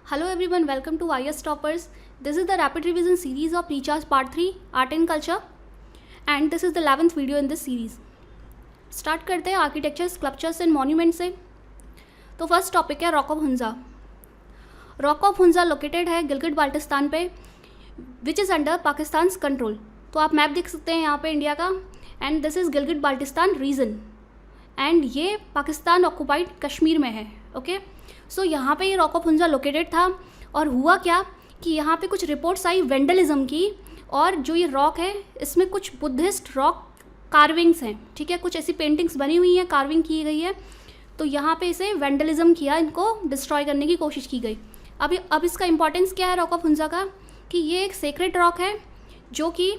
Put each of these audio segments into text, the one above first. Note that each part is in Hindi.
Hello everyone, welcome to IS Toppers. This is the rapid revision series of Recharge Part 3 Art and Culture and this is the 11th video in this series. Start करते हैं आर्किटेक्चर, स्कल्पचर्स एंड मॉन्यूमेंट से. तो फर्स्ट टॉपिक है rock of Hunza. Rock of Hunza located है गिलगिट बाल्टिस्तान पे which is under Pakistan control. तो आप मैप देख सकते हैं यहाँ पे इंडिया का and this is Gilgit Baltistan region and ये पाकिस्तान ऑक्यूपाइड कश्मीर में है. ओके सो यहाँ पे ये रॉक ऑफ हुंजा लोकेटेड था और हुआ क्या कि यहाँ पे कुछ रिपोर्ट्स आई वेंडलिज्म की और जो ये रॉक है इसमें कुछ बुद्धिस्ट रॉक कार्विंग्स हैं. ठीक है, कुछ ऐसी पेंटिंग्स बनी हुई हैं, कार्विंग की गई है. तो यहाँ पे इसे वेंडलिज्म किया, इनको डिस्ट्रॉय करने की कोशिश की गई. अब इसका इंपॉर्टेंस क्या है रॉक ऑफ हुंजा का कि ये एक सेक्रेट रॉक है जो कि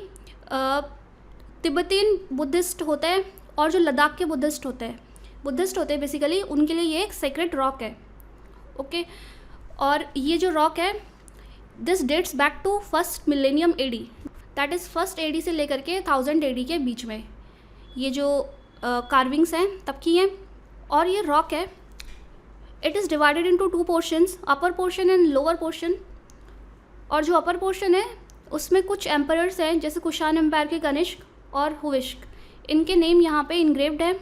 तिब्बतीन बुद्धिस्ट होते हैं और जो लद्दाख के बुद्धिस्ट होते हैं बेसिकली उनके लिए ये एक सेक्रेट रॉक है. ओके और ये जो रॉक है this dates back to first millennium AD, that is first AD से लेकर के 1000 एडी के बीच में ये जो कार्विंग्स हैं तब की हैं. और ये रॉक है it is divided into 2 portions, upper portion and lower portion. और जो अपर पोर्शन है उसमें कुछ एम्परर्स हैं जैसे कुशान एम्पायर के कनिष्क और हुविश्क, इनके नेम यहाँ पे इनग्रेव्ड हैं.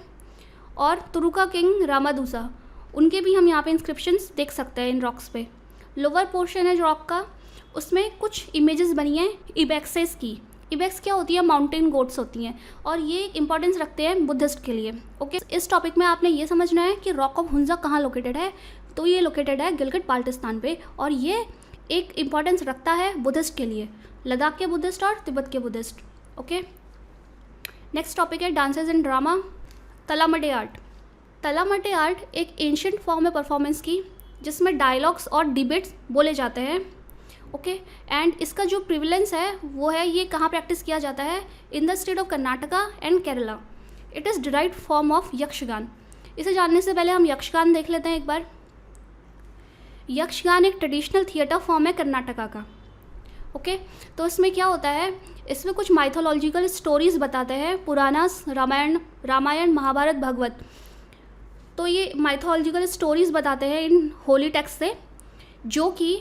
और तुरुका किंग रामादूसा, उनके भी हम यहाँ पे इंस्क्रिप्शंस देख सकते हैं इन रॉक्स पे. लोअर पोर्शन है जो रॉक का उसमें कुछ इमेजेस बनी हैं इबेक्सेस की. इबेक्स क्या होती है? माउंटेन गोट्स होती हैं और ये इंपॉर्टेंस रखते हैं बुद्धिस्ट के लिए. ओके इस टॉपिक में आपने ये समझना है कि रॉक ऑफ हुंजा कहाँ लोकेटेड है. तो ये लोकेटेड है गिलगिट बाल्टिस्तान पे और ये एक इम्पॉर्टेंस रखता है बुद्धिस्ट के लिए, लद्दाख के बुद्धिस्ट और तिब्बत के बुद्धिस्ट. ओके नेक्स्ट टॉपिक है dances and drama. Talamaddale art. Talamaddale art एक एंशिएंट फॉर्म है परफॉर्मेंस की जिसमें डायलॉग्स और डिबेट्स बोले जाते हैं. ओके एंड इसका जो प्रिविलेंस है वो है ये कहाँ प्रैक्टिस किया जाता है? In the state of Karnataka and Kerala. It is derived form of Yakshagana. इसे जानने से पहले हम यक्षगान देख लेते हैं एक बार. यक्षगान एक ट्रेडिशनल थिएटर फॉर्म है कर्नाटका का. ओके तो इसमें क्या होता है, इसमें कुछ माइथोलॉजिकल स्टोरीज बताते हैं, पुराणास, रामायण महाभारत भागवत. तो ये माइथोलॉजिकल स्टोरीज बताते हैं इन होली टेक्स्ट से जो कि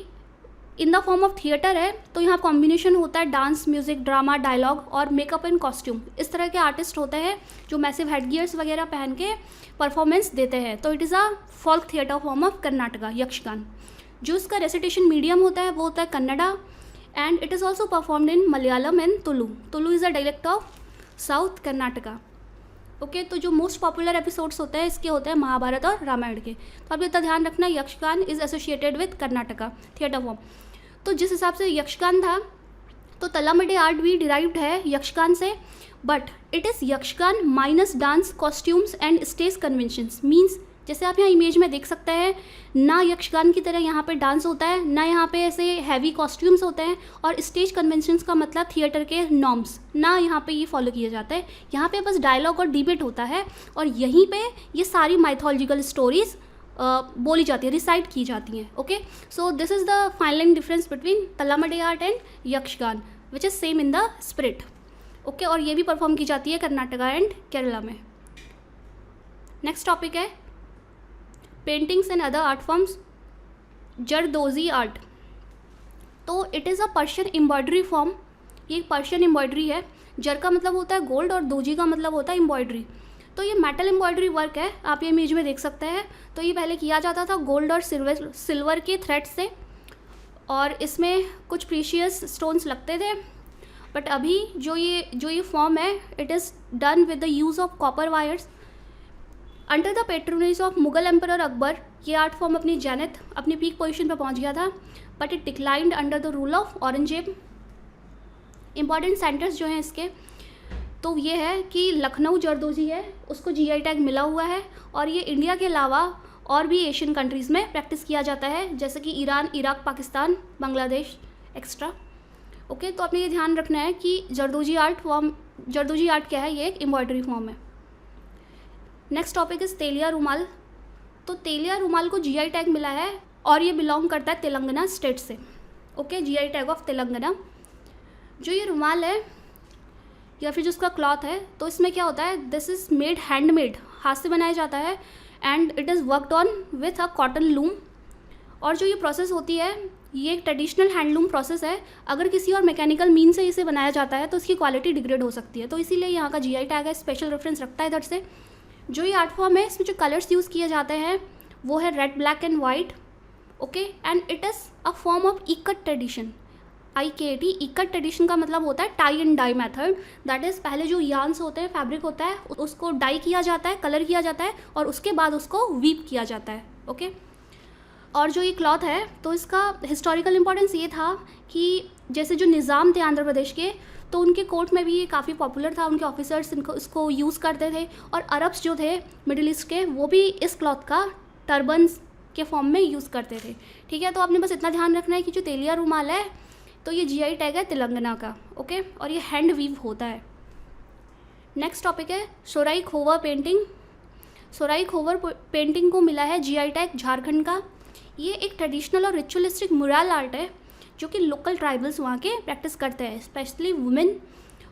in the form of theatre है. तो यहाँ कॉम्बिनेशन होता है डांस, म्यूज़िक, ड्रामा, डायलॉग और मेकअप एंड कॉस्ट्यूम. इस तरह के आर्टिस्ट होते हैं जो मैसिव हेडगियर्स वगैरह पहन के परफॉर्मेंस देते हैं. तो it is a folk theatre form of Karnataka Yakshagana. जो इसका रेसिटेशन मीडियम होता है वो होता है Kannada and it is also performed in Malayalam and Tulu. Tulu is a dialect of south Karnataka. Okay तो जो मोस्ट पॉपुलर एपिसोड्स होते हैं इसके होते हैं महाभारत और रामायण के. तो आप इतना ध्यान रखना Yakshagana is associated with Karnataka theatre form. तो जिस हिसाब से यक्षगान था तो तलामडे आर्ट भी डिराइव्ड है यक्षगान से but it is Yakshagana minus dance, costumes and stage conventions. Means जैसे आप यहाँ इमेज में देख सकते हैं ना यक्षगान की तरह यहाँ पे डांस होता है, ना यहाँ पे ऐसे हैवी कॉस्ट्यूम्स होते हैं और स्टेज कन्वेंशंस का मतलब थिएटर के नॉर्म्स ना यहाँ पे ये फॉलो किया जाता है. यहाँ पे बस डायलॉग और डिबेट होता है और यहीं पे ये सारी माइथोलॉजिकल स्टोरीज बोली जाती है, रिसाइट की जाती हैं. Okay so this is the final difference between Talamaddale art and Yakshagana which is same in the spirit. Okay और ये भी परफॉर्म की जाती है कर्नाटका एंड केरला में. नेक्स्ट टॉपिक है paintings and other art forms. Zardozi art. तो it is a Persian embroidery form. ये पर्शियन एम्ब्रॉयडरी है. जर का मतलब होता है गोल्ड और दोजी का मतलब होता है एम्ब्रॉयडरी. तो ये मेटल एम्ब्रॉयडरी वर्क है, आप ये इमेज में देख सकते हैं. तो ये पहले किया जाता था गोल्ड और सिल्वर के थ्रेड से और इसमें कुछ प्रीशियस स्टोन्स लगते थे. बट अभी जो ये फॉर्म है it is done with the use of copper wires. Under the patronage of Mughal emperor Akbar ये आर्ट फॉर्म अपनी जेनिथ अपनी पीक पोजीशन पर पहुंच गया था but it declined under the rule of Aurangzeb. Important centres जो हैं इसके तो ये है कि लखनऊ जरदोजी है उसको जीआई टैग मिला हुआ है और ये इंडिया के अलावा और भी एशियन कंट्रीज़ में प्रैक्टिस किया जाता है जैसे कि Iran, Iraq, Pakistan, Bangladesh extra. Okay तो आपने ये ध्यान रखना है कि जरदोजी आर्ट क्या है, ये एक एम्ब्रॉयडरी फॉर्म है. नेक्स्ट टॉपिक इज़ तेलिया रुमाल. तो तेलिया रुमाल को जीआई टैग मिला है और ये बिलोंग करता है तेलंगाना स्टेट से. Okay GI tag of Telangana. जो ये रुमाल है या फिर जो उसका क्लॉथ है तो इसमें क्या होता है, दिस इज़ मेड हैंडमेड, हाथ से बनाया जाता है and it is worked on with a cotton loom और जो ये प्रोसेस होती है ये एक ट्रेडिशनल हैंडलूम प्रोसेस है। अगर किसी और मैकेनिकल मीन से इसे बनाया जाता है तो इसकी क्वालिटी डिग्रेड हो सकती है, तो इसीलिए यहाँ का जीआई टैग है, स्पेशल रेफरेंस रखता है इधर से। जो ये आर्ट फॉर्म है इसमें जो कलर्स यूज़ किए जाते हैं वो है red, black and white. Okay, and it is a form of ikat tradition. IKT, ikat tradition का मतलब होता है tie and die method. That is पहले जो यार्न्स होते हैं, फैब्रिक होता है, उसको डाई किया जाता है, कलर किया जाता है और उसके बाद उसको वीव किया जाता है। ओके, और जो ये क्लॉथ है तो इसका हिस्टोरिकल इम्पोर्टेंस ये था कि जैसे जो निज़ाम थे आंध्र प्रदेश के, तो उनके कोर्ट में भी ये काफ़ी पॉपुलर था, उनके ऑफिसर्स इनको इसको यूज़ करते थे। और अरब्स जो थे मिडिल ईस्ट के, वो भी इस क्लॉथ का टर्बन्स के फॉर्म में यूज़ करते थे। ठीक है, तो आपने बस इतना ध्यान रखना है कि जो तेलिया रुमाल है तो ये जीआई टैग है तेलंगाना का। ओके, और ये हैंड वीव होता है। नेक्स्ट टॉपिक है सोराई खोवर पेंटिंग। सोराई खोवर पेंटिंग को मिला है जीआई टैग झारखंड का। ये एक ट्रेडिशनल और रिचुअलिस्टिक मुराल आर्ट है जो कि लोकल ट्राइबल्स वहाँ के प्रैक्टिस करते हैं, स्पेशली वुमेन।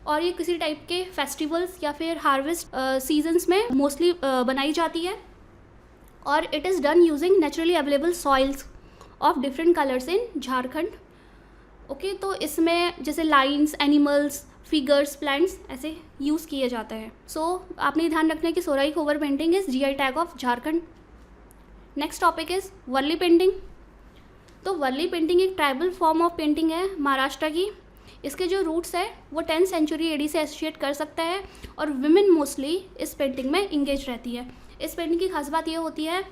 और ये किसी टाइप के फेस्टिवल्स या फिर हार्वेस्ट सीजन्स में मोस्टली बनाई जाती है। और it is done using naturally available soils of different colours in Jharkhand. Okay, तो इसमें जैसे लाइन्स, एनिमल्स, फिगर्स, प्लांट्स ऐसे यूज़ किए जाते हैं। सो आपने ध्यान रखना है कि Sohrai Khovar painting is GI tag of Jharkhand. Next topic is Warli painting. तो वर्ली पेंटिंग एक ट्राइबल फॉर्म ऑफ पेंटिंग है महाराष्ट्र की। इसके जो रूट्स है वो 10th सेंचुरी AD से एसोसिएट कर सकता है और विमेन मोस्टली इस पेंटिंग में इंगेज रहती है। इस पेंटिंग की खास बात ये होती है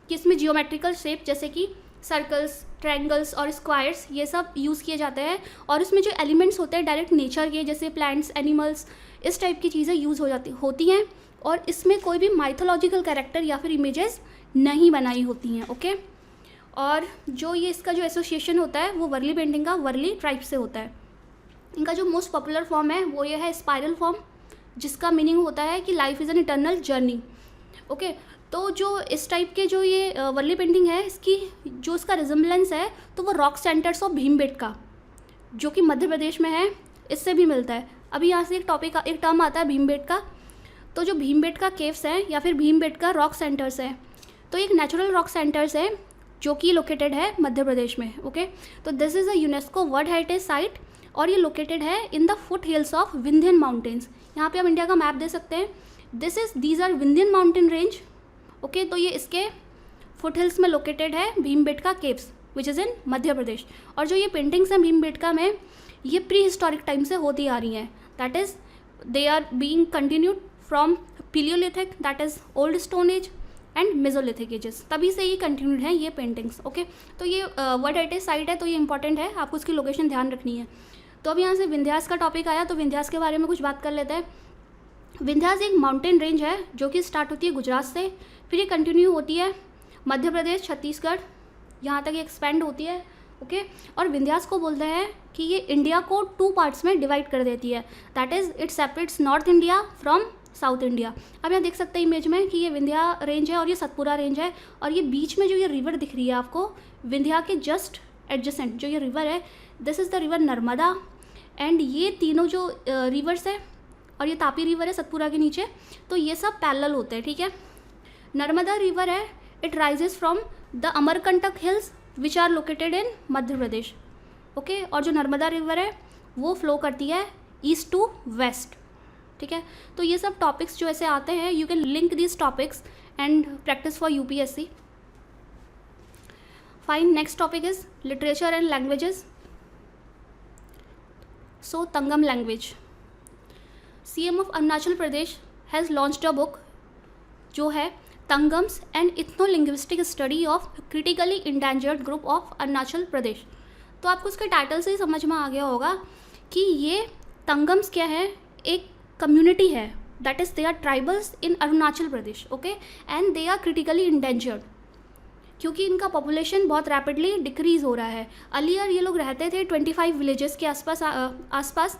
कि इसमें जियोमेट्रिकल शेप जैसे कि सर्कल्स, ट्रायंगल्स और स्क्वायर्स ये सब यूज़ किए जाते हैं। और इसमें जो एलिमेंट्स होते हैं डायरेक्ट नेचर के, जैसे प्लांट्स, एनिमल्स, इस टाइप की चीज़ें यूज़ होती हैं। और इसमें कोई भी माइथोलॉजिकल कैरेक्टर या फिर इमेजेस नहीं बनाई होती हैं। ओके, और जो ये इसका जो एसोसिएशन होता है वो वर्ली पेंटिंग का वर्ली ट्राइब से होता है। इनका जो मोस्ट पॉपुलर फॉर्म है वो ये है स्पाइरल फॉर्म, जिसका मीनिंग होता है कि life is an eternal journey. Okay, तो जो इस टाइप के जो ये वर्ली पेंटिंग है इसकी जो इसका रिजम्बलेंस है तो वो रॉक सेंटर्स ऑफ भीमबेटका जो कि मध्य प्रदेश में है, इससे भी मिलता है। अभी यहाँ से एक टर्म आता है भीमबेटका। तो जो भीमबेटका केव्स हैं या फिर भीमबेटका रॉक सेंटर्स हैं, तो एक नेचुरल रॉक सेंटर्स है जो कि लोकेटेड है मध्य प्रदेश में। ओके, तो this is a UNESCO world heritage site और ये लोकेटेड है in the foothills of Vindhyan mountains. यहाँ पे हम इंडिया का मैप दे सकते हैं। These are Vindhyan mountain range. Okay, तो ये इसके फुट हिल्स में लोकेटेड है Bhimbetka caves which is in Madhya Pradesh. और जो ये पेंटिंग्स हैं भीमबेटका में, ये प्री हिस्टोरिक टाइम से होती आ रही हैं। That is they are being continued from palaeolithic, that is old stone age and mesolithic ages, तभी से ही कंटिन्यूड हैं ये पेंटिंग्स। ओके, तो ये वर्ल्ड हेरिटेज साइट है तो ये इंपॉर्टेंट है, आपको उसकी लोकेशन ध्यान रखनी है। तो अब यहाँ से विंध्यास का टॉपिक आया तो विंध्यास के बारे में कुछ बात कर लेते हैं। विंध्यास एक माउंटेन रेंज है जो कि स्टार्ट होती है गुजरात से, फिर ये कंटिन्यू होती है मध्य प्रदेश, छत्तीसगढ़, यहाँ तक ये एक्सपेंड होती है। ओके, और विंध्यास को बोलते हैं कि ये इंडिया को 2 पार्ट्स में डिवाइड कर देती है। That is it separates north India from south India. अब यहाँ देख सकते हैं इमेज में कि ये विंध्या रेंज है और ये सतपुरा रेंज है, और ये बीच में जो ये रिवर दिख रही है आपको विंध्या के जस्ट एडजेसेंट जो ये रिवर है, this is the river Narmada. And ये तीनों जो रिवर्स है और ये तापी रिवर है सतपुरा के नीचे, तो ये सब पैरेलल होते हैं। ठीक है, नर्मदा रिवर है, it rises from the Amarkantak hills which are located in Madhya Pradesh. Okay, और जो नर्मदा रिवर है वो फ्लो करती है ईस्ट टू वेस्ट। ठीक है, तो ये सब टॉपिक्स जो ऐसे आते हैं, you can link this topics and practice for UPSC। Fine, next topic is literature and languages. So Tangam language, CM of Arunachal Pradesh has launched a book जो है Tangams and ethnolinguistic study of critically endangered group of Arunachal Pradesh. तो आपको उसके टाइटल से ही समझ में आ गया होगा कि ये तंगम्स क्या है, एक कम्युनिटी है, that is they are tribals in Arunachal Pradesh. Okay, and they are critically endangered क्योंकि इनका पॉपुलेशन बहुत रैपिडली डिक्रीज़ हो रहा है। अर्लियर ये लोग रहते थे 25 विलेजेस के आसपास,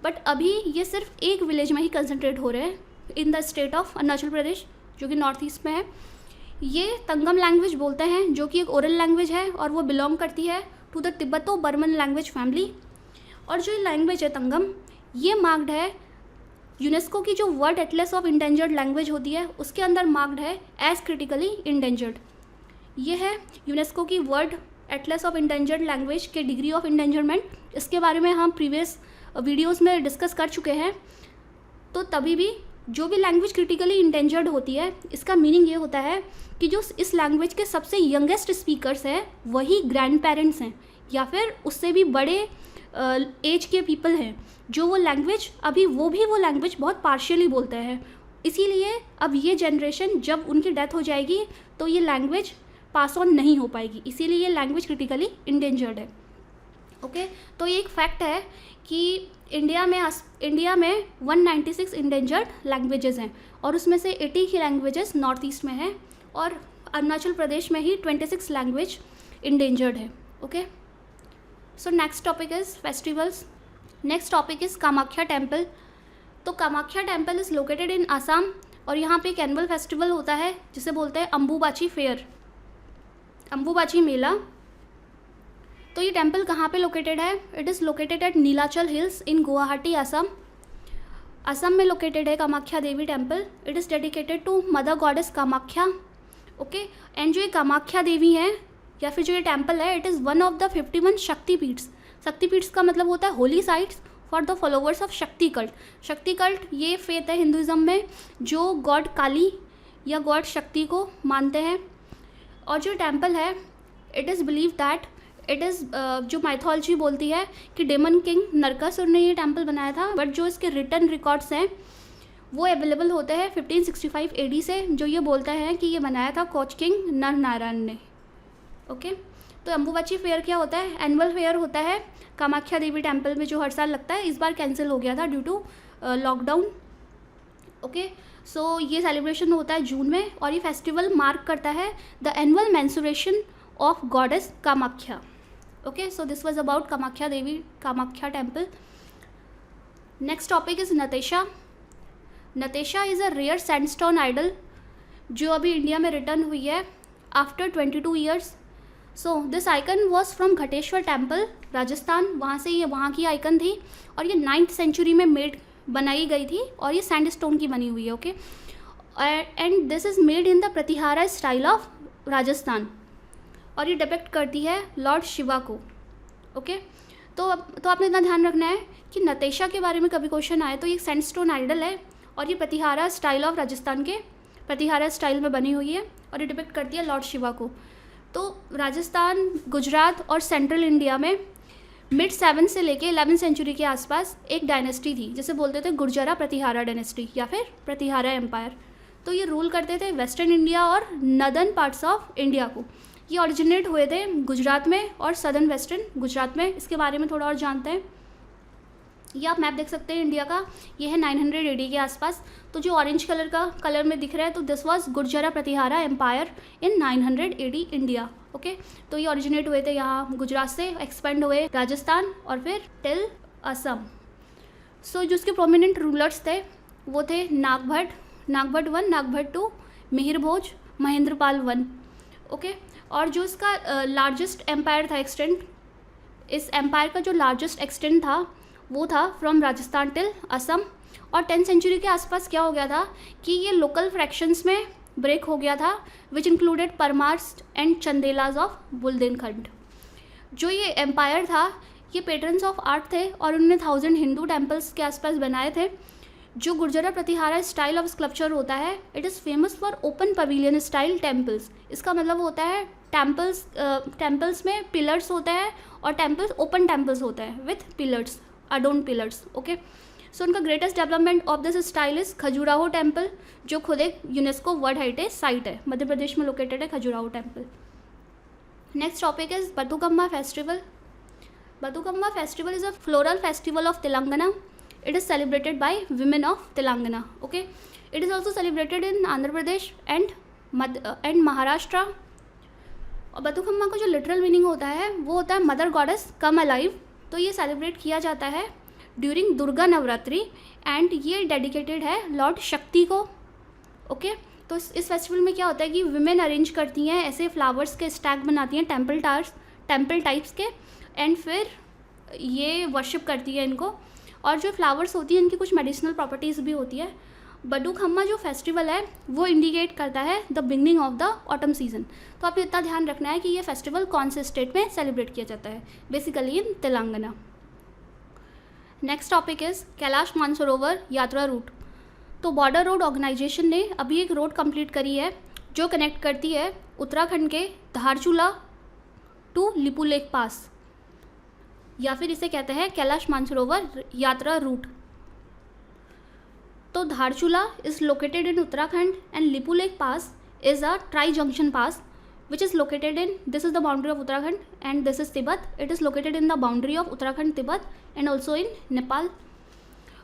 बट अभी ये सिर्फ एक विलेज में ही कंसनट्रेट हो रहे हैं in the state of Arunachal Pradesh जो कि नॉर्थ ईस्ट में है। ये तंगम लैंग्वेज बोलते हैं जो कि एक ओरल लैंग्वेज है और वो बिलोंग करती है to the Tibeto Burman language family. और जो ये लैंग्वेज है तंगम, ये मार्क्ड है यूनेस्को की जो world Atlas of endangered language होती है उसके अंदर मार्क्ड है एज क्रिटिकली इंडेंजर्ड। ये है यूनेस्को की world Atlas of endangered language के डिग्री ऑफ इंडेंजरमेंट। इसके बारे में हम प्रीवियस वीडियोस में डिस्कस कर चुके हैं। तो तभी भी जो भी लैंग्वेज क्रिटिकली इंडेंजर्ड होती है, इसका मीनिंग ये होता है कि जो इस लैंग्वेज के सबसे यंगेस्ट स्पीकर्स हैं वही ग्रैंड पेरेंट्स हैं या फिर उससे भी बड़े एज के पीपल हैं, जो वो लैंग्वेज वो लैंग्वेज बहुत पार्शियली बोलते हैं। इसीलिए अब ये जनरेशन जब उनकी डेथ हो जाएगी तो ये लैंग्वेज पास ऑन नहीं हो पाएगी, इसीलिए ये लैंग्वेज क्रिटिकली इंडेंजर्ड है। ओके, तो ये एक फैक्ट है कि इंडिया में 196 इंडेंजर्ड लैंग्वेजेस हैं और उसमें से 80 की लैंग्वेजेस नॉर्थ ईस्ट में हैं और अरुणाचल प्रदेश में ही 26 लैंग्वेज इंडेंजर्ड है। Okay, so next topic is festivals. Next topic is Kamakhya temple. तो Kamakhya temple is located in Assam और यहाँ पे एक एनुअल फेस्टिवल होता है जिसे बोलते हैं अम्बुबाची फेयर, अम्बुबाची मेला। तो ये टेम्पल कहाँ पे लोकेटेड है? It is located at Nilachal hills in Guwahati, Assam. Assam में लोकेटेड है Kamakhya Devi temple. It is dedicated to mother goddess Kamakhya. Okay, and जो ये कामाख्या देवी हैं या फिर जो ये टेम्पल है, it is one of the 51 शक्तिपीठ्स। शक्तिपीठ्स का मतलब होता है Holi sites for the followers of शक्ति कल्ट। शक्ति कल्ट ये फेथ है हिंदुज़म में जो गॉड काली या गॉड शक्ति को मानते हैं। और जो टेम्पल है, it is believe that it is जो माइथोलॉजी बोलती है कि डेमन किंग नरकासुर ने ये टेम्पल बनाया था, बट जो इसके रिटर्न रिकॉर्ड्स हैं वो अवेलेबल होते हैं 1565 AD से, जो ये बोलता है कि ये बनाया था कोच किंग नर नारायण ने। ओके, तो अम्बुबाची फेयर क्या होता है? एनुअल फेयर होता है कामाख्या देवी टेम्पल में जो हर साल लगता है। इस बार कैंसिल हो गया था ड्यू टू लॉकडाउन। ओके, सो ये सेलिब्रेशन होता है जून में और ये फेस्टिवल मार्क करता है the annual menstruation of goddess Kamakhya. Okay, so this was about Kamakhya Devi, Kamakhya temple. Next topic is Natesha. Natesha is a rare sandstone idol जो अभी इंडिया में रिटर्न हुई है after 22 years. So this icon was from Ghateshwar temple, Rajasthan. वहाँ से ये वहाँ की आइकन थी और ये 9th सेंचुरी में बनाई गई थी और ये सैंडस्टोन की बनी हुई है। Okay, and this is made in the Pratihara style of Rajasthan और ये डिपिक्ट करती है लॉर्ड शिवा को। ओके, तो आपने इतना ध्यान रखना है कि नतेशा के बारे में कभी क्वेश्चन आए तो ये सैंडस्टोन आइडल है और ये प्रतिहारा स्टाइल ऑफ राजस्थान के प्रतिहारा स्टाइल में बनी हुई है और ये डिपिक्ट करती है लॉर्ड शिवा को। तो राजस्थान, गुजरात और सेंट्रल इंडिया में मिड 7th से लेके 11th सेंचुरी के आसपास एक डायनेस्टी थी जिसे बोलते थे गुर्जरा प्रतिहारा डायनेस्टी या फिर प्रतिहारा एम्पायर। तो ये रूल करते थे वेस्टर्न इंडिया और नदर्न पार्ट्स ऑफ इंडिया को। ये ओरिजिनेट हुए थे गुजरात में और सदर्न वेस्टर्न गुजरात में। इसके बारे में थोड़ा और जानते हैं। ये आप मैप देख सकते हैं इंडिया का, ये है 900 AD के आसपास। तो जो ऑरेंज कलर में दिख रहा है तो this was Gurjara Pratihara empire in 900 AD India. Okay, तो ये ओरिजिनेट हुए थे यहाँ गुजरात से, एक्सपेंड हुए राजस्थान और फिर टिल असम। सो जो उसके प्रोमिनेंट रूलर्स थे वो थे नागभट्ट 1, नागभट्ट 2, मिहिर भोज, महेंद्रपाल 1। ओके, और जो इसका लार्जेस्ट एम्पायर था एक्सटेंट, इस एम्पायर का जो लार्जेस्ट एक्सटेंट था वो था फ्रॉम राजस्थान टिल असम। और 10th सेंचुरी के आसपास क्या हो गया था कि ये लोकल फ्रैक्शंस में ब्रेक हो गया था, which included Paramars and Chandelas of Bundelkhand. जो ये एम्पायर था ये पेट्रन्स ऑफ आर्ट थे और उन्होंने 1000 हिंदू टेम्पल्स के आसपास बनाए थे। जो गुर्जरा प्रतिहारा स्टाइल ऑफ स्कल्पचर होता है, it is famous for open pavilion style temples. इसका मतलब होता है टेम्पल्स में पिलर्स होते हैं और टेम्पल्स ओपन टेम्पल्स होते हैं विथ पिलर्स, अडोन पिलर्स। ओके, सो उनका greatest development of this style is Khajuraho temple, जो खुद एक यूनेस्को वर्ल्ड हेरिटेज साइट है, मध्य प्रदेश में लोकेटेड है Khajuraho temple. Next topic is Bathukamma festival. Bathukamma festival is a floral festival of Telangana. It is celebrated by women of Telangana. Okay, it is also celebrated in Andhra Pradesh and Maharashtra. और बतुकम्मा का जो लिटरल मीनिंग होता है वो होता है मदर गॉडेस कम अलाइव. तो ये सेलिब्रेट किया जाता है ड्यूरिंग दुर्गा नवरात्रि एंड ये डेडिकेटेड है लॉर्ड शक्ति को. ओके, तो इस फेस्टिवल में क्या होता है कि विमेन अरेंज करती हैं ऐसे फ्लावर्स के स्टैक बनाती हैं टेम्पल टाइप्स के, एंड फिर ये वर्शिप करती है इनको. और जो फ्लावर्स होती हैं इनकी कुछ मेडिसिनल प्रॉपर्टीज़ भी होती है. बडुखम्मा जो फेस्टिवल है वो इंडिकेट करता है the beginning of the autumn season. तो आपको इतना ध्यान रखना है कि ये फेस्टिवल कौन से स्टेट में सेलिब्रेट किया जाता है, basically in Telangana. Next topic is Kailash Mansarovar यात्रा रूट। तो बॉर्डर रोड ऑर्गेनाइजेशन ने अभी एक रोड कंप्लीट करी है जो कनेक्ट करती है उत्तराखंड के धारचूला टू लिपुलेख पास, या फिर इसे कहते हैं कैलाश मानसरोवर यात्रा रूट। तो Dharchula is located in Uttarakhand and Lipulekh pass is a tri junction pass which is located in, this is the boundary of Uttarakhand and this is Tibet. It is located in the boundary of Uttarakhand, Tibet and also in Nepal.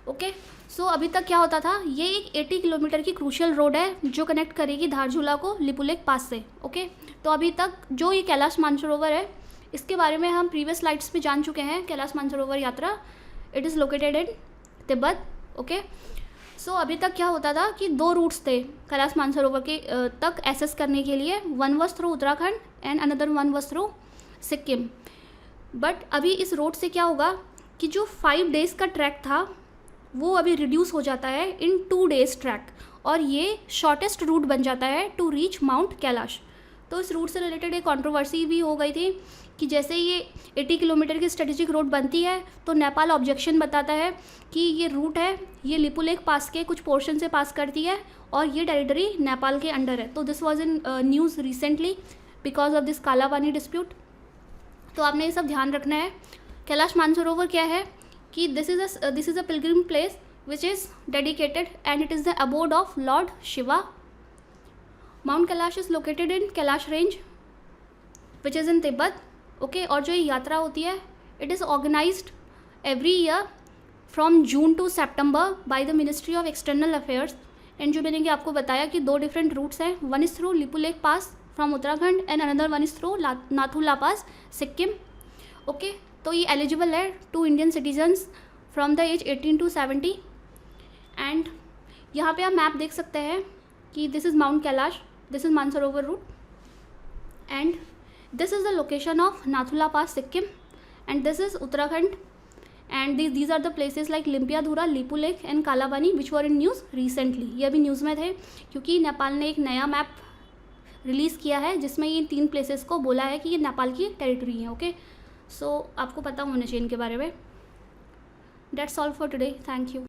Okay so अभी तक क्या होता था, ये एक 80 किलोमीटर की क्रूशियल रोड है जो कनेक्ट करेगी धारचूला को लिपुलेख पास से। ओके तो अभी तक जो ये कैलाश मानसरोवर है इसके बारे में हम प्रीवियस स्लाइड्स में जान चुके हैं। कैलाश मानसरोवर यात्रा it is located in Tibet. Okay so अभी तक क्या होता था कि 2 रूट्स थे कैलाश मानसरोवर के तक एक्सेस करने के लिए, one was through Uttarakhand and another one was through Sikkim. But अभी इस रोड से क्या होगा कि जो 5 डेज़ का ट्रैक था वो अभी रिड्यूस हो जाता है इन 2 डेज़ ट्रैक, और ये शॉर्टेस्ट रूट बन जाता है टू रीच माउंट कैलाश। तो इस रूट से रिलेटेड एक कंट्रोवर्सी भी हो गई थी कि जैसे ये 80 किलोमीटर की स्ट्रेटेजिक रोड बनती है तो नेपाल ऑब्जेक्शन बताता है कि ये रूट है ये लिपुलेख पास के कुछ पोर्शन से पास करती है और ये टेरिटरी नेपाल के अंडर है। तो this was in news recently because of this काला पानी डिस्प्यूट। तो आपने ये सब ध्यान रखना है। कैलाश मानसरोवर क्या है कि this is a pilgrim place which is dedicated and it is the abode of lord Shiva. Mount Kailash is located in Kailash range which is in Tibet. Okay और जो ये यात्रा होती है it is organised every year from June to September by the ministry of external affairs. And जो मैंने कि आपको बताया कि 2 डिफरेंट रूट्स हैं, one is through Lipulekh pass from Uttarakhand and another one is through Nathula pass Sikkim. Okay तो ये एलिजिबल है to Indian citizens from the age 18 to 70। And यहाँ पे आप मैप देख सकते हैं कि this is mount Kailash, this is Mansarovar route and this is the location of Nathula Pass, Sikkim, and this is Uttarakhand, and these are the places like Limpiyadhura, Lipulekh and Kalapani which were in news recently। ये अभी न्यूज़ में थे क्योंकि नेपाल ने एक नया मैप रिलीज़ किया है जिसमें ये 3 प्लेसेस को बोला है कि ये नेपाल की टेरिटरी है। ओके सो आपको पता होना चाहिए इनके बारे में। That's all for today, thank you।